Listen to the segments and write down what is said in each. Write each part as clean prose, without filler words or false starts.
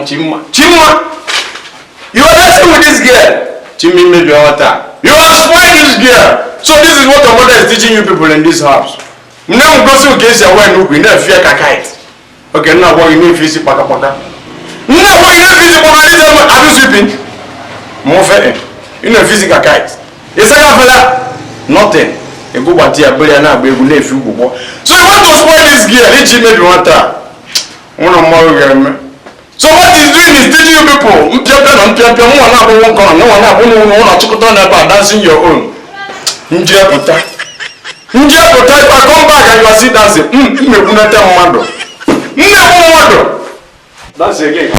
Chimma, you are dancing with this girl. Chimmy made your water. You are spoiling this girl. So this is what your mother is teaching you people in this house. Now I'm going to get your way. You never fear kite. Okay, now what you need to see paka paka. Now what you need to see paka. Are you sleeping? More fair. You know physical kite. It's like a fella. Nothing. You go back to your belly and now be able to few go. So you want to spoil this girl? He made your water. One more girl. So what he's doing is teaching you people. Dancing your own. Onyeapa, if I come back and you are still dancing, that's again.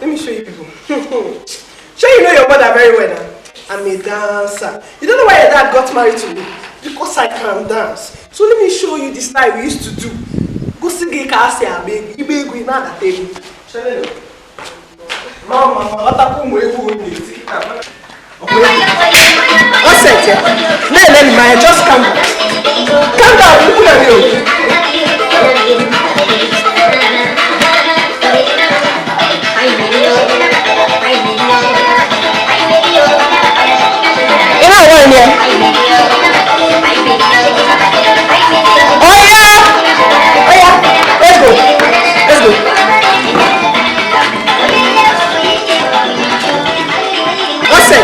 Let me show you people. Sure, you know your mother very well now. I'm a dancer. You don't know why your dad got married to me? Because I can dance. So let me show you the style we used to do. Go sing a kasi baby. You be going on that table. Mama, what happened with you? What's it? No, just calm down. Calm down, look at you.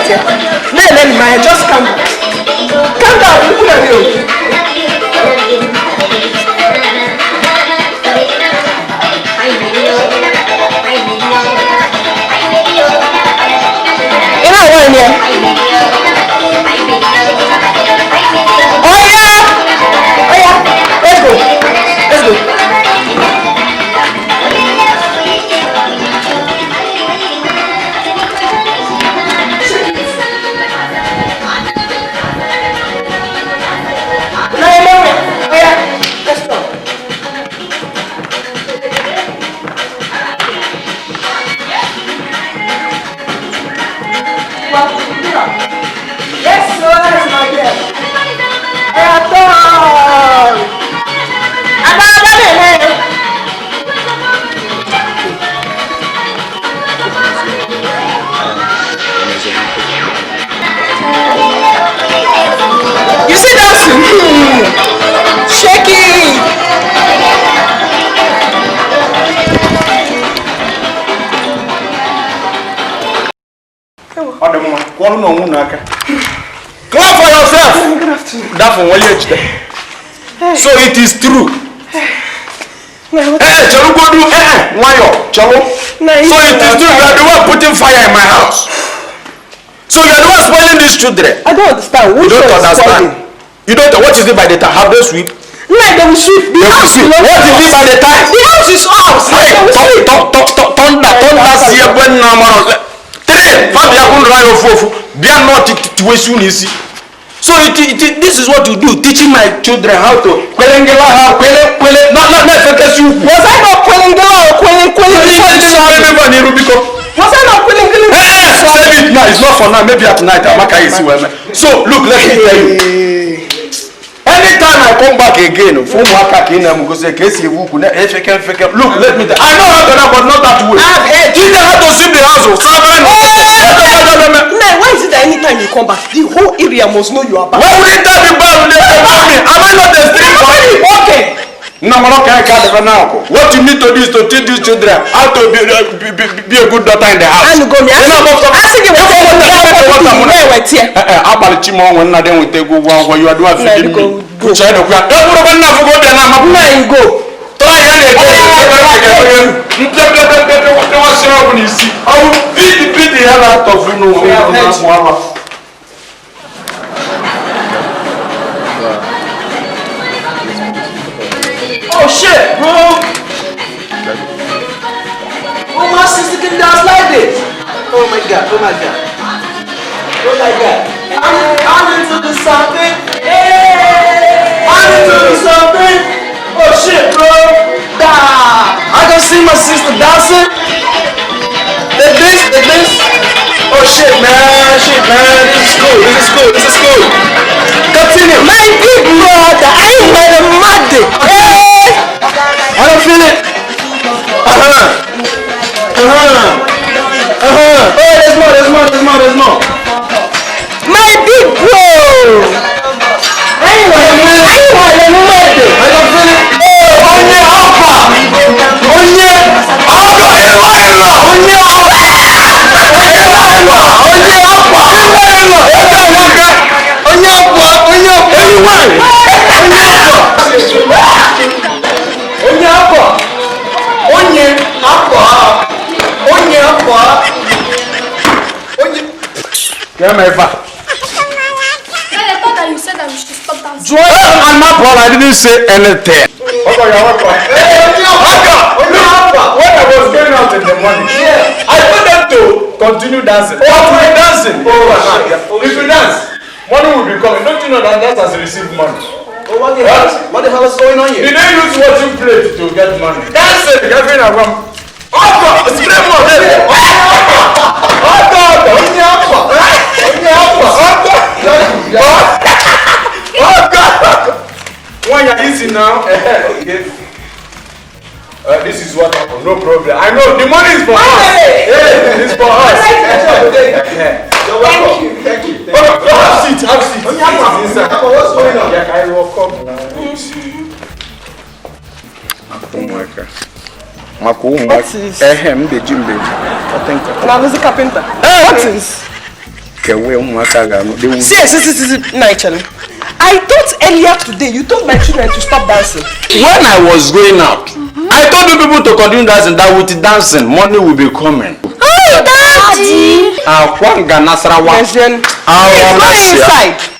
here. No, man, just calm down. Calm down, look at you. You know what, yeah? Oh yeah! Let's go. Yes, sir, that's my dear. You see that? Shaking. Clap for yourself. Good afternoon. That for one year. So it is true. Chalu go do wayo, Chalu. So it is true. You are the one putting fire in my house. So you are the one spoiling these children. I don't understand. You don't understand. You don't know what is it by the time? Have they sweep? Like they will sweep. The house is what is it by the time? The house is ours. Hey, turn that here when Three, Fabia couldn't run your fofu. They are not situation easy. So this is what you do, teaching my children how to Kwelengela, not focus you. Was I not Kwelengela or Kwelengela? Was I not Kwelengela? No, it's not for now. Maybe at night. So look, let me tell you. Anytime I come back again, look, let me tell you. I know how to do, but not that way. Teach them how to sweep the house. Man, why is it that anytime you come back, the whole area must know you are back? Why wouldn't that be bad? Am I not a street boy? Okay. No, what you need to do is to teach these children how to be a good daughter in the house. And go me. I see you oh shit, bro! Oh, my sister can dance like this. Oh my god, oh my god. Oh my god. I'm into the something. Hey! I'm into the something. Oh shit, bro. I can see my sister dancing. Like this. Oh shit, man. This is cool. Continue. My big brother, I ain't mad at hey! I don't feel it. Oh, there's more. My big bro. I ain't mad at I don't feel it. I thought that you said that we should stop dancing. I'm not Paul, I didn't say anything. When I was going out in the morning, I told them to continue dancing. But we're dancing. If you dance, money will be coming. Don't you know that has received money? What the hell is going on here? Did they use watching plate to get money? Dancing, getting a rum. Spray more there. When you're easy now, this is what happened. No problem. I know the money is for us. It's for us. Thank you. Have seat. What's going on? Yeah, I will come now. What is? The gym baby. I think. Now, who's the carpenter? What is? See, I thought earlier today you told my children to stop dancing. When I was going out, I told you people to continue dancing, that with the dancing, money will be coming. Oh, Daddy! Go inside.